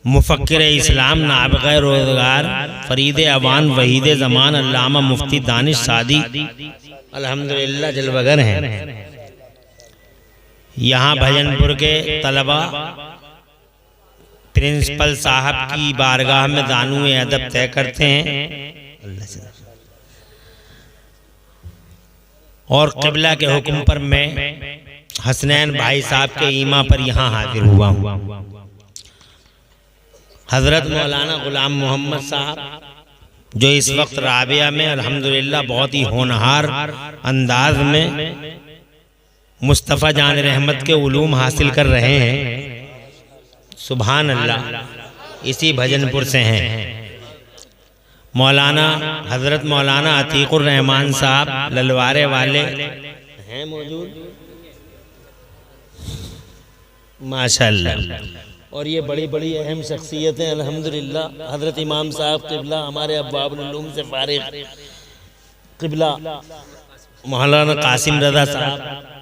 मुफक्किर इस्लाम, नाबिग़ रोज़गार, फरीद अवान, वहीद ज़मान, अल्लामा मुफ्ती दानिश सादी अल्हम्दुलिल्लाह जलवगर हैं। यहाँ भजनपुर के तलबा प्रिंसिपल साहब की बारगाह में दानुए अदब तय करते हैं और क़िबला के हुक्म पर मैं हसनैन भाई साहब के ईमा पर यहाँ हाजिर हुआ हूँ। हज़रत मौलाना ग़ुलाम मोहम्मद साहब जो इस वक्त राबिया में अल्हम्दुलिल्लाह बहुत ही होनहार अंदाज में मुस्तफ़ा जान रहमत के उलूम हासिल कर रहे हैं, सुभान अल्लाह, इसी भजनपुर से हैं। मौलाना हज़रत मौलाना अतीकुर रहमान साहब ललवारे वाले हैं मौजूद, माशाअल्लाह। और ये बड़ी बड़ी अहम शख्सियतें अल्हम्दुलिल्लाह, हज़रत इमाम साहब क़िबला हमारे अब्वाबुल उलूम से फारिग, क़िबला मौलाना कासिम रज़ा साहब,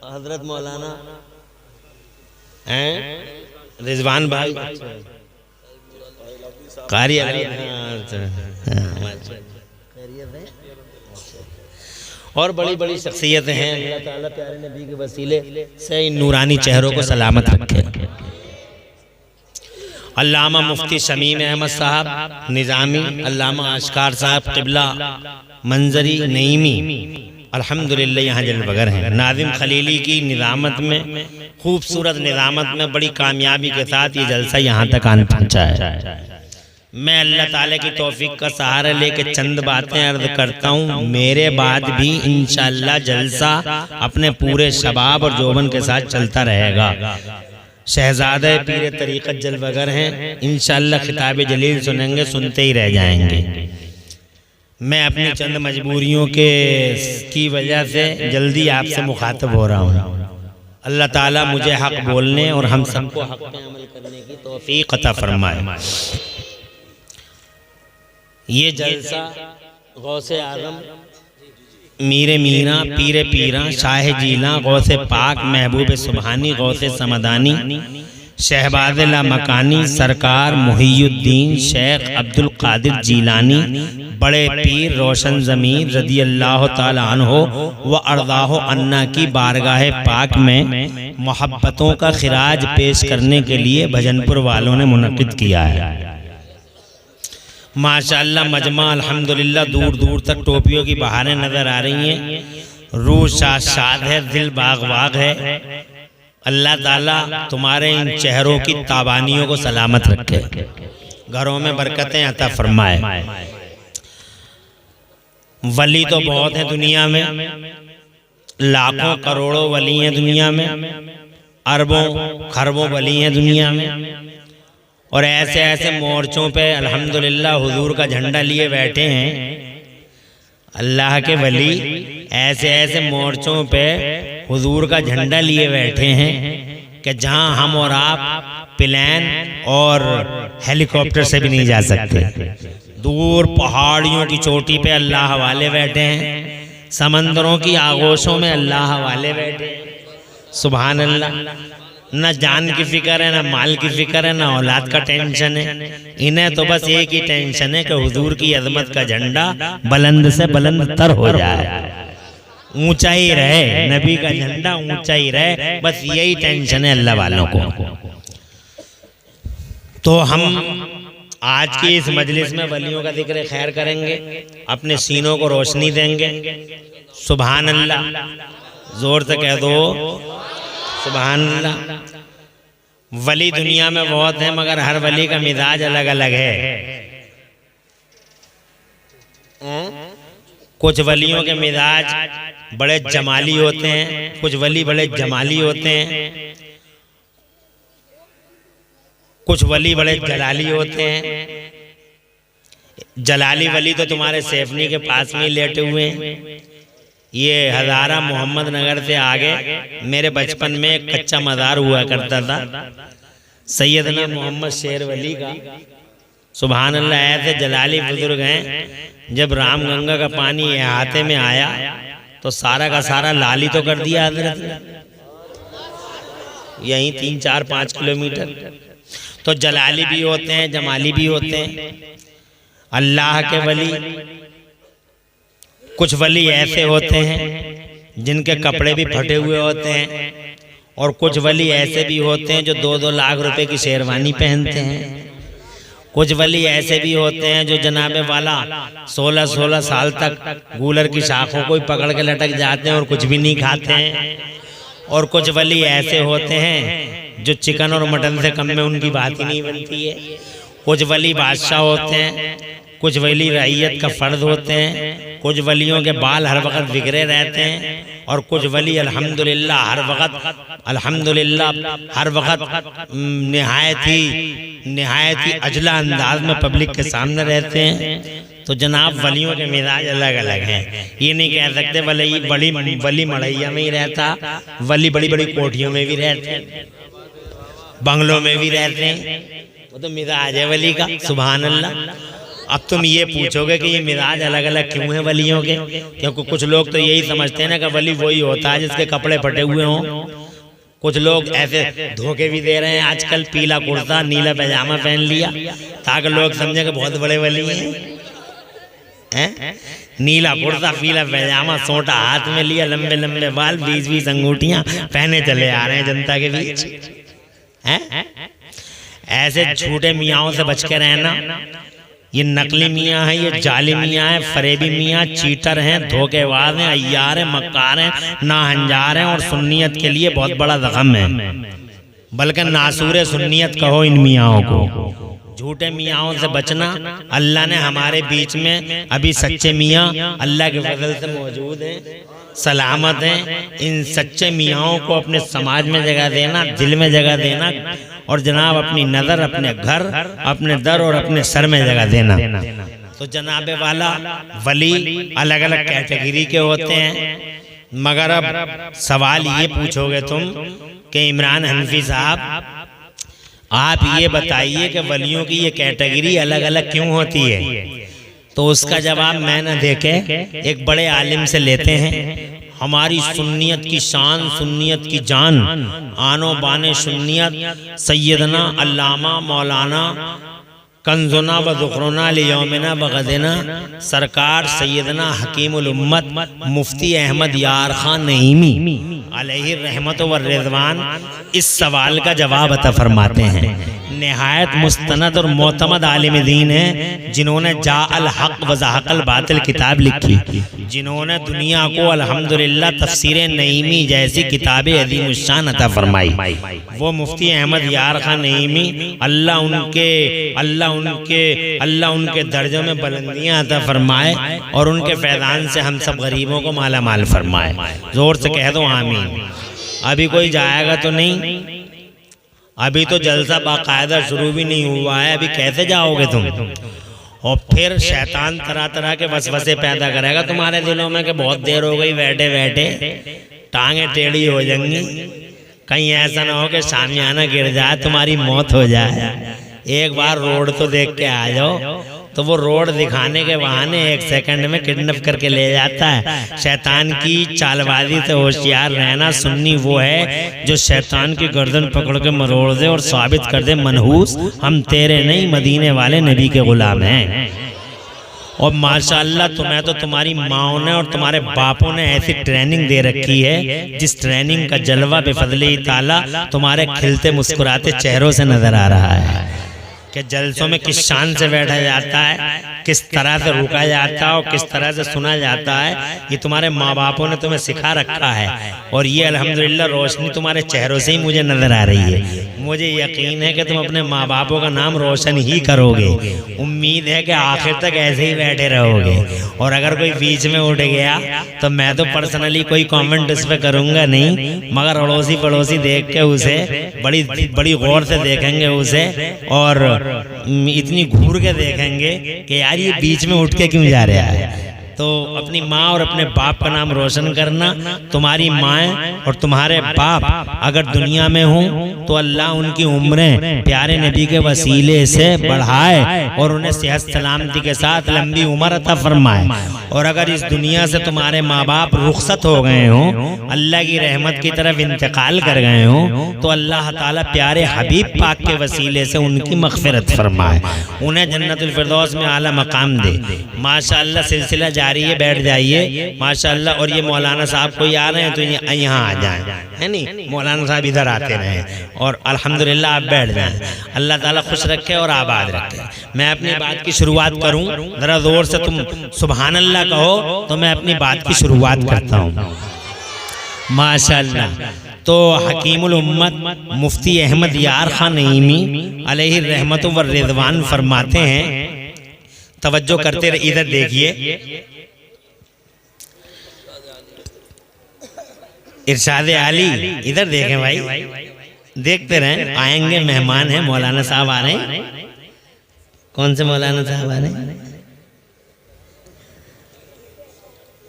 हज़रत मौलाना हैं रिजवान भाई कारी, और बड़ी बड़ी शख्सियतें हैं। अल्लाह ताला प्यारे नबी के वसीले से इन नूरानी चेहरों को सलामत रखे। अल्लामा मुफ्ती शमीम अहमद साहब निज़ामी, अल्लामा अशकार साहब क़िबला मंजरी नईमी अल्हम्दुलिल्लाह यहाँ जलवगर हैं। नाज़िम खलीली की निज़ामत में, खूबसूरत निज़ामत में बड़ी कामयाबी के साथ ये जलसा यहाँ तक आन पहुँचा है। मैं अल्लाह ताला की तौफीक का सहारा लेके चंद बातें अर्ज़ करता हूँ। मेरे बाद भी इंशाअल्लाह जलसा अपने पूरे शबाब और जोबन के साथ चलता रहेगा। शहजादे पीर तरीक़त जलवगर हैं, इंशाअल्लाह खिताब जलील सुनेंगे, सुनते ही रह जाएंगे। मैं अपनी चंद मजबूरियों की वजह से जल्दी आपसे मुखातब हो रहा हूँ। अल्लाह ताला मुझे हक़ बोलने और हम सबको हक़ पे अमल करने की तौफ़ीक़ अता फरमाए। ये जलसा गौसे आज़म, मीरे मीरा, पीरे पीरा, शाह जीला, गौसे पाक, महबूब सुबहानी, गौसे समदानी, शहबाज़ लामकानी, सरकार मुहियुद्दीन शेख अब्दुल कादिर जीलानी, बड़े पीर रोशन ज़मीर रज़ी अल्लाह ताला अन्हो व अर्ज़ाहो अन्ना की बारगाह पाक में मोहब्बतों का खिराज पेश करने के लिए भजनपुर वालों ने मुनक़िद किया है। माशाअल्लाह मजमा अल्हम्दुलिल्लाह दूर दूर तक टोपियों की बहारें नज़र आ रही हैं। रूह शाद शाद है, दिल बाग बाग है। अल्लाह ताला तुम्हारे इन चेहरों की ताबानियों को सलामत रखे, घरों में बरकतें अता फरमाए। वली तो बहुत हैं दुनिया में, लाखों करोड़ों वली हैं दुनिया में, अरबों खरबों वली हैं दुनिया में। और ऐसे ऐसे मोर्चों पे अल्हम्दुलिल्लाह हुजूर का झंडा लिए बैठे हैं अल्लाह के वली, ऐसे ऐसे मोर्चों पे हुजूर का झंडा लिए बैठे हैं कि जहां हम और आप प्लेन और हेलीकॉप्टर से भी नहीं जा सकते। दूर पहाड़ियों की चोटी पे अल्लाह वाले बैठे हैं, समंदरों की आगोशों में अल्लाह वाले बैठे हैं, सुभान अल्लाह। न जान की फिक्र है, न माल की फिक्र है, न औलाद का टेंशन है। इन्हें तो बस एक ही टेंशन है कि हुजूर की अजमत का झंडा बुलंद से बुलंद तर हो जाए, ऊंचा ही रहे, नबी का झंडा ऊंचा ही रहे, बस यही टेंशन है अल्लाह वालों को। तो हम आज की इस मजलिस में वलियों का जिक्र खैर करेंगे, अपने सीनों को रोशनी देंगे। सुभान अल्लाह, जोर से कह दो सुभान अल्लाह। वली दुनिया में बहुत है, मगर हर वली का मिजाज अलग अलग है। कुछ वलियों के मिजाज बड़े जमाली होते हैं, कुछ वली बड़े जमाली होते हैं, कुछ वली बड़े जलाली होते हैं। जलाली वली तो तुम्हारे सेफनी के पास में ही लेटे हुए हैं। ये हज़ारा मोहम्मद नगर से आगे मेरे बचपन में एक कच्चा मज़ार हुआ करता था सैयदना मोहम्मद शेर वली का, सुभान अल्लाह। ऐसे जलाली बुजुर्ग हैं, जब रामगंगा का पानी अहाते में आया तो सारा का सारा लाल ही तो कर दिया हजरत ने, यहीं 3-4-5 किलोमीटर। तो जलाली भी होते हैं, जमाली भी होते हैं। अल्लाह के वली, कुछ वली ऐसे होते हैं जिनके कपड़े भी फटे हुए होते हैं, और कुछ वली ऐसे भी होते हैं जो 2-2 लाख रुपए की शेरवानी पहनते हैं। कुछ वली ऐसे भी होते हैं जो जनाबे वाला 16-16 साल तक गूलर की शाखों को ही पकड़ के लटक जाते हैं और कुछ भी नहीं खाते हैं। और कुछ वली ऐसे होते हैं जो चिकन और मटन से कम में उनकी बात ही नहीं बनती है। कुछ वली बादशाह होते हैं, कुछ वली रईयत का फर्द होते हैं, कुछ वलियों के बाल हर वक्त बिगड़े रहते हैं, और कुछ वली अल्हम्दुलिल्लाह हर वक्त निहायत ही अजला अंदाज में पब्लिक के सामने रहते हैं। तो जनाब वलियों के मिजाज अलग अलग हैं। ये नहीं कह सकते वली मड़ैया में ही रहता, वली बड़ी बड़ी कोठियों में भी रहते हैं, बंगलों में भी रहते हैं। वो तो मिजाज है वली का, सुभान अल्लाह। अब तुम ये पूछोगे कि ये मिजाज अलग अलग क्यों है वलियों के? क्योंकि कुछ लोग तो यही समझते हैं ना कि वली वही होता है जिसके कपड़े फटे हुए हों। कुछ लोग ऐसे धोखे भी दे रहे हैं आजकल, पीला कुर्ता नीला पैजामा पहन लिया ताकि लोग समझे कि बहुत बड़े वली हैं। नीला कुर्ता पीला पैजामा, सोटा हाथ में लिया, लंबे लंबे बाल, 20-20 अंगूठियां पहने चले आ रहे हैं जनता के बीच। ऐसे झूठे मियाँओं से बच के रहना। ये नकली मियाँ है, ये जाली मियाँ है, फरेबी मियाँ, चीटर हैं, धोखेबाज हैं, अय्यार हैं, मक्कार हैं, नाहंजार हैं, और सुन्नियत के लिए बहुत बड़ा जख्म है। बल्कि नासूर सुन्नियत कहो इन मियाँओं को। झूठे मियाँओं से बचना। अल्लाह ने हमारे बीच में अभी सच्चे मियाँ अल्लाह के फजल से मौजूद हैं, सलामत हैं। इन सच्चे मियाँओं को अपने समाज में जगह देना, दिल में जगह देना, और जनाब अपनी नज़र अपने घर, अपने दर और अपने सर में जगह देना। तो जनाबे वाला वली अलग अलग कैटेगरी के होते हैं। मगर अब सवाल ये पूछोगे तुम कि इमरान हनफी साहब, आप ये बताइए कि वलियों की ये कैटेगरी अलग अलग क्यों होती है? तो उसका जवाब मैं न देके एक बड़े आलिम से लेते हैं। हमारी सुन्नियत की शान, सुन्नियत की जान, आनो बाने सुन्नियत सैयदना अल्लामा मौलाना कंजुना व ज़ुखरुना लियौमिना बगदना सरकार सैयदना हकीमुल उम्मत मुफ्ती अहमद यार खान नईमी अलैहि रहमत व रिज़वान इस सवाल का जवाब अता फरमाते हैं। निहायत मुस्तनद और मोतमद आलिम दीन है, जिन्होंने जा अल हक व ज़हक़ल बातिल किताब लिखी, जिन्होंने दुनिया को अल्हम्दुलिल्लाह तफसीर नईमी जैसी किताबें अज़ीमुश्शान अता फरमाई। वो मुफ्ती अहमद यार खान नईमी, अल्लाह उनके दर्जों में बुलंदियाँ अता फरमाए और उनके फैज़ान से हम सब गरीबों को माला माल फरमाए। जोर से कह दो आमीन। अभी कोई जाएगा तो नहीं? अभी तो जलसा बाकायदा शुरू भी नहीं हुआ है, अभी कैसे जाओगे तुम? और फिर शैतान तरह तरह के वसवसे पैदा करेगा तुम्हारे दिलों में कि बहुत देर हो गई बैठे बैठे, टांगे टेढ़ी हो जाएंगी, कहीं ऐसा ना हो कि सामियाना गिर जाए, तुम्हारी मौत हो जाए। एक बार रोड तो देख के आ जाओ। तो वो रोड दिखाने के बहाने 1 सेकंड में किडनैप करके ले जाता है। शैतान की चालबाजी से होशियार रहना। सुन्नी वो है जो शैतान की गर्दन पकड़ के मरोड़ दे और साबित कर दे मनहूस हम तेरे नहीं मदीने वाले नबी के गुलाम हैं। और माशाअल्लाह तुम्हें तो तुम्हारी माओ ने और तुम्हारे बापों ने ऐसी ट्रेनिंग दे रखी है जिस ट्रेनिंग का जलवा बेफजली ताला तुम्हारे खिलते मुस्कुराते चेहरों से नजर आ रहा है कि जलसों में किस शान से बैठा जाता है, किस तरह से रुका जाता है और किस तरह से सुना जाता है। ये तुम्हारे माँ बापों ने तुम्हें सिखा रखा है और ये अल्हम्दुलिल्लाह रोशनी तुम्हारे चेहरों से ही मुझे नजर आ रही है। मुझे यकीन है कि तुम अपने माँ बापों का नाम रोशन ही करोगे। उम्मीद है कि आखिर तक ऐसे ही बैठे रहोगे। और अगर कोई बीच में उठ गया तो मैं तो पर्सनली कोई कॉमेंट उस पर करूँगा नहीं, मगर अड़ोसी पड़ोसी देख के उसे बड़ी गौर से देखेंगे उसे और इतनी घूर के देखेंगे कि यार ये बीच में उठ के क्यों जा रहा है। तो अपनी माँ और अपने बाप का नाम रोशन करना। तुम्हारी माँ और तुम्हारे बाप अगर दुनिया में हो तो अल्लाह उनकी उम्रें प्यारे नबी के वसीले से बढ़ाए और उन्हें सेहत सलामती के साथ लंबी उम्र अता फरमाए। और अगर इस दुनिया से तुम्हारे माँ बाप रुखसत हो गए हो, अल्लाह की रहमत की तरफ इंतकाल कर गए हो, तो अल्लाह ताला प्यारे हबीब पाक के वसीले से उनकी मग़फ़िरत फरमाए, उन्हें जन्नतुल फिरदौस में आला मकाम दे। माशाअल्लाह सिलसिला जारी है, बैठ जाइए माशाअल्लाह। और ये मौलाना साहब कोई आ रहे हैं तो यहाँ आ जाएं, है नहीं, मौलाना साहब इधर आते रहें और अल्हम्दुलिल्लाह आप बैठ जाएं। अल्लाह ताला खुश रखे और आबाद रखे। मैं अपनी बात की शुरुआत करूं, ज़रा ज़ोर से तुम सुभान अल्लाह कहो तो मैं अपनी बात की शुरुआत करता हूं। माशाअल्लाह। तो हकीमुल उम्मत मुफ्ती अहमद यार खान नईमी अलैहि रहमतु व रिज़वान फरमाते हैं, तवज्जो करते रहे, इधर देखिए, इरशाद आली, इधर देखें भाई, देखते रहें। आएंगे, मेहमान हैं, मौलाना साहब आ रहे हैं। कौन से मौलाना साहब आ रहे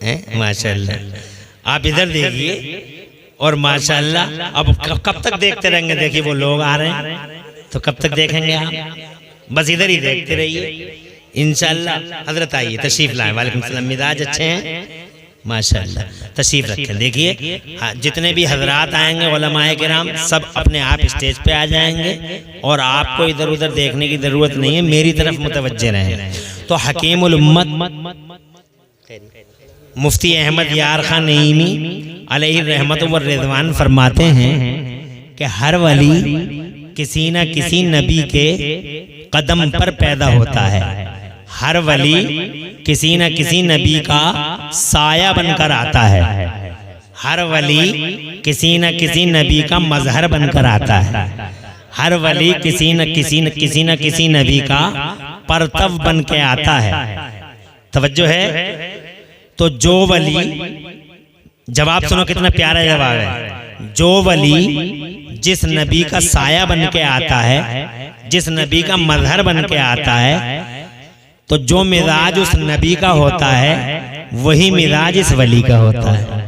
हैं? माशाअल्लाह। आप इधर देखिए और माशाअल्लाह। अब कब तक देखते रहेंगे? देखिए वो लोग आ रहे हैं तो कब तक देखेंगे आप? बस इधर ही देखते रहिए इंशाअल्लाह। हजरत आइए, तशरीफ लाएं। वालेकुम सलाम। मिजाज अच्छे हैं माशाअल्लाह, तशरीफ रखें। देखिए जितने भी हजरात आएंगे उलमाए किराम सब अपने आप स्टेज पे आ जाएंगे और आपको इधर उधर देखने की जरूरत नहीं है, मेरी तरफ मुतवज्जे रहें। तो हकीमुल उम्मत मुफ्ती अहमद यार खान नईमी अलैहि रहमतु व रिज़वान फरमाते हैं कि हर वली किसी न किसी नबी के कदम पर पैदा होता है। हर वली किसी न किसी नबी का साया बनकर आता है। हर वली किसी न किसी नबी का मजहर बनकर आता है। हर वली किसी न किसी नबी का परतव बन के आता है। तवज्जो है। तो जो वली, जवाब सुनो कितना प्यारा जवाब है। जो वली जिस नबी का साया बन के आता है, जिस नबी का मजहर बन के आता है, तो जो मिजाज उस नबी का होता है वही मिजाज इस वली का होता है।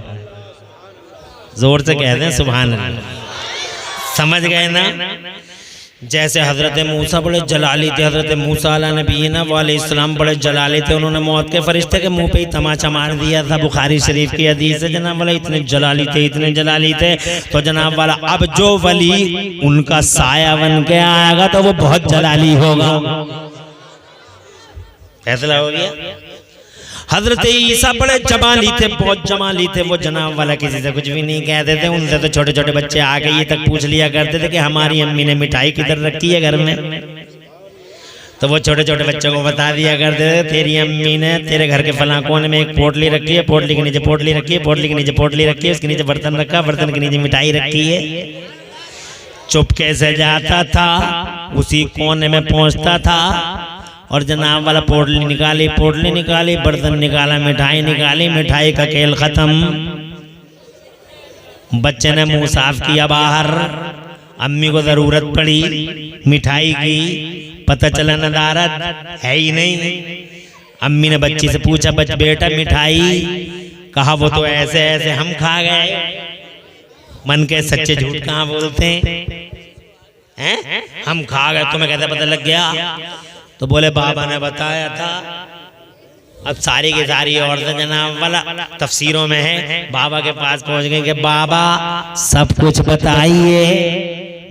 जोर से कहते हैं सुभान अल्लाह। समझ गए ना? जैसे हजरत मूसा बड़े जलाली थे, हजरत मूसा अला नबीना वालेइस्सलाम बड़े जलाली थे, उन्होंने मौत के फरिश्ते के मुंह पे ही तमाचा मार दिया था। बुखारी शरीफ की हदीस है जनाब वाला, इतने जलाली थे, इतने जलाली थे। तो जनाब वाला अब जो वली उनका साया बन के आएगा तो वो बहुत जलाली होगा। फैसला हो गया। हजरत ईसा बड़े जमाली थे, बहुत जमाली थे। वो जनाब वाला किसी से कुछ भी नहीं कहते थे। उनसे तो छोटे छोटे बच्चे आके ये तक पूछ लिया करते थे कि हमारी अम्मी ने मिठाई किधर रखी है घर में। तो वो छोटे छोटे बच्चों को बता दिया करते थे तेरी अम्मी ने तेरे घर के फलां कोने में एक पोटली रखी है, पोटली के नीचे पोटली रखी है, पोटली के नीचे पोटली रखी है, उसके नीचे बर्तन रखा, बर्तन के नीचे मिठाई रखी है। चुपके से जाता था, उसी कोने में पहुंचता था और जनाब वाला पोटली निकाली, पोटली निकाली, बर्तन निकाला, मिठाई निकाली, मिठाई का खेल खत्म। बच्चे ने मुंह साफ किया बाहर, अम्मी को जरूरत पड़ी मिठाई की, पता चला नदारत है ही नहीं। अम्मी ने बच्ची से पूछा बेटा मिठाई? कहा वो तो ऐसे ऐसे हम खा गए। मन के सच्चे झूठ कहाँ बोलते हैं? हम खा गए, तुम्हें कैसे पता लग गया? तो बोले बाबा ने बताया था। अब सारी की सारी औरतें जनाब वाला तफसीरों में है, बाबा के पास पहुंच गए कि बाबा सब कुछ बताइए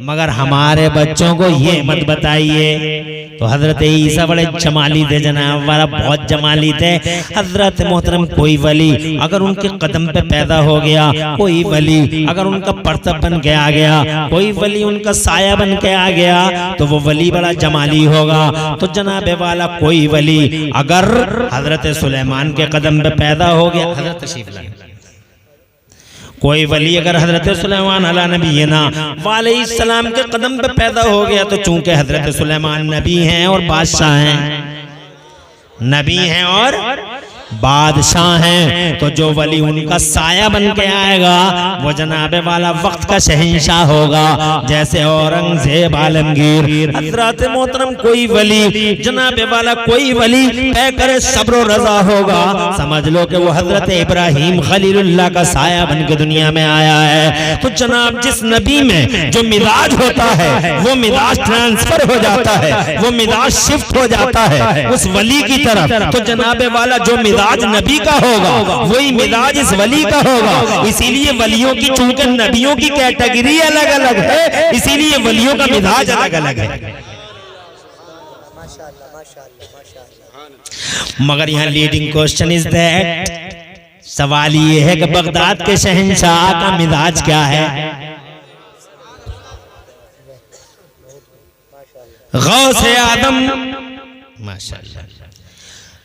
मगर हमारे बच्चों को ये मत बताइए। तो हजरत ईसा बड़े जमाली थे जनाब वाला, बहुत जमाली थे। हजरत मोहतरम कोई वली अगर उनके कदम पे पैदा हो गया, कोई वली अगर उनका परतब बन के आ गया, कोई वली उनका साया बन के आ गया तो वो वली बड़ा जमाली होगा। तो जनाब वाला कोई वली अगर हजरत सुलेमान के कदम पे पैदा हो गया, हजरत तशरीफ लाए, कोई वली अगर हजरत सुलेमान अला नबीना वालेइस्सलाम के कदम पे पैदा हो गया तो चूंकि हजरत सुलेमान नबी हैं और बादशाह हैं, नबी हैं और बादशाह हैं तो जो वली उनका साया बन के आएगा वो जनाबे वाला वक्त का शहंशाह होगा। जैसे औरंगजेब आलमगीर, हजरत मोहतरम कोई वली जनाबे वाला कोई वली तय करे सब्र रजा होगा, समझ लो कि वो हजरत इब्राहिम खलीलुल्लाह का साया बन के दुनिया में आया है। तो जनाब जिस नबी में जो मिजाज होता है वो मिजाज ट्रांसफर हो जाता है, वो मिजाज शिफ्ट हो जाता है उस वली की तरफ। तो जनाबे वाला जो मिजाज नबी का होगा वही मिजाज इस वली का होगा। इसीलिए वलियों की, चूंकि नबियों की कैटेगरी अलग अलग है, इसीलिए वलियों का मिजाज अलग अलग है। मगर यहाँ लीडिंग क्वेश्चन इज दैट, सवाल ये है कि बगदाद के शहंशाह का मिजाज क्या है? गौसे आदम, माशाअल्लाह,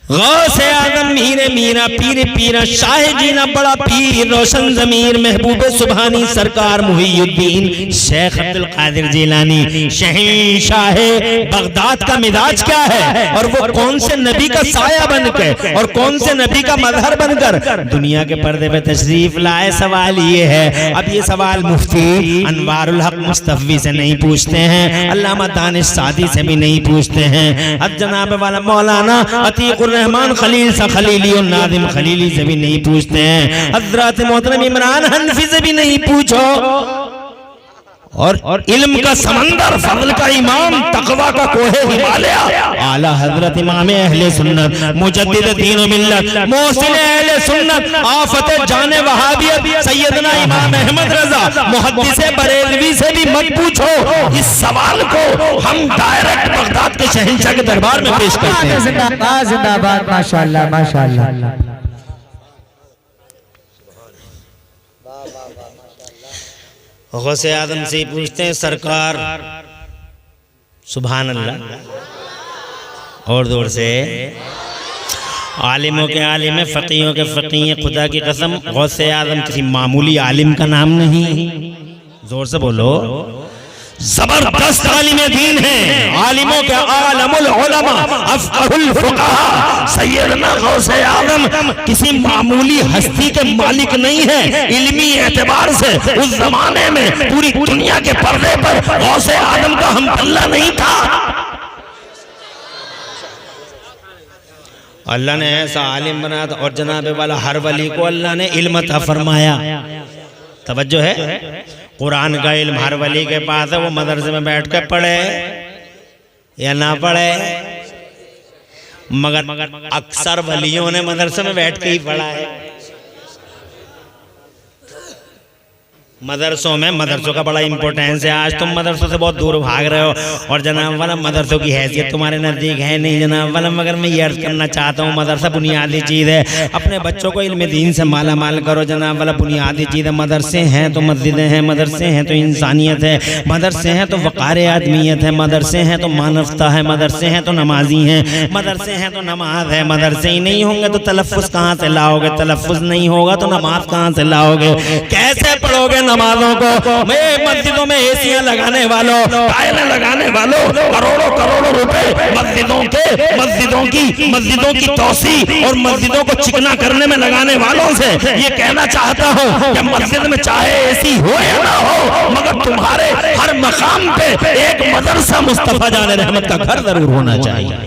गौसे आदम मीरे मीरा पीर पीरा शाह जीना बड़ा पीर रोशन जमीर महबूब सुभानी सरकार मुहीउद्दीन शेख अब्दुल कादिर जिलानी शहंशाह बगदाद का मिजाज क्या है? और वो कौन से नबी का साया बनकर और कौन से नबी का मजहर बनकर दुनिया के पर्दे पे तशरीफ लाए? सवाल ये है। अब ये सवाल मुफ्ती अनवारुल हक मुस्तफी से नहीं पूछते हैं, अल्लामा दानिश सादी से भी नहीं पूछते हैं, अब जनाब वाला मौलाना अतीकुर रहमान खलील सा खलीली और नादिम खलीली से भी नहीं पूछते हैं, हजरत मोहतरम इमरान हनफी से भी नहीं पूछो। और इल्म का समंदर, फजल का इमाम, तकवा का कोहे हिमालय, आला हजरत इमाम अहले सुन्नत मुजद्दिद दीन व मिल्लत मोहसिन अहले सुन्नत आफत जाने वहाबियत सैयदना इमाम अहमद रजा मुहद्दिस बरेलवी से भी मत पूछो। इस सवाल को हम डायरेक्ट बगदाद के शहंशाह के दरबार में पेश करते हैं। जिंदाबाद जिंदाबाद, माशाअल्लाह माशाअल्लाह। गौसे आदम से पूछते हैं सरकार, सुभान अल्लाह, और दूर से आलिमों के आलिम है, फकीहों के फकीह, खुदा की कसम गौसे आदम किसी मामूली आलिम का नाम नहीं, जोर से बोलो, जबरदस्त आलिम दीन है, आलिमों के आलमुल उलमा अफक़हुल फुक़हा सैयदना गौसे आदम किसी मामूली हस्ती के मालिक नहीं है। इल्मी एतबार से उस जमाने में पूरी दुनिया के पर्दे पर गौसे आदम का हमदल्ला नहीं था। अल्लाह ने ऐसा आलिम बनाया था, और जनाबे वाला हर वली को अल्लाह ने इल्म अता फरमाया। तवज्जो है, कुरान का इल्म हर वली के पास है, वो मदरसे में बैठ कर पढ़े या ना पढ़े, मगर अक्सर वलियों ने मदरसे में बैठ के ही पढ़ा है। मदरसों में, मदरसों का बड़ा इंपॉर्टेंस है। आज तुम मदरसों से बहुत दूर भाग रहे हो और जनाब वाला मदरसों की हैसियत तुम्हारे नज़दीक है नहीं जनाब वाला, मगर मैं ये अर्ज करना चाहता हूँ मदरसा बुनियादी चीज़ है। अपने बच्चों को इल्म दीन से माला माल करो जनाब वाला, बुनियादी चीज़ है। मदरसे हैं तो मस्जिदें हैं, मदरसे हैं तो इंसानियत है, मदरसे हैं तो वक़ार आदमियत है, मदरसे हैं तो मानवता है, मदरसे हैं तो नमाजी हैं, मदरसे हैं तो नमाज है। मदरसे ही नहीं होंगे तो तलफ़्फ़ुज़ कहाँ से लाओगे? तलफ़्फ़ुज़ नहीं होगा तो नमाज कहाँ से लाओगे? कैसे पढ़ोगे नमाजों को? मस्जिदों में एसियां लगाने वालों, टाइलें लगाने वालों, करोड़ों करोड़ों रुपए मस्जिदों की तौसी और मस्जिदों को चिकना करने में लगाने वालों से ये कहना चाहता हूँ कि मस्जिद में चाहे एसी हो या ना हो, मगर तुम्हारे हर मकाम पे एक मदरसा मुस्तफा जान रहमत का घर जरूर होना चाहिए।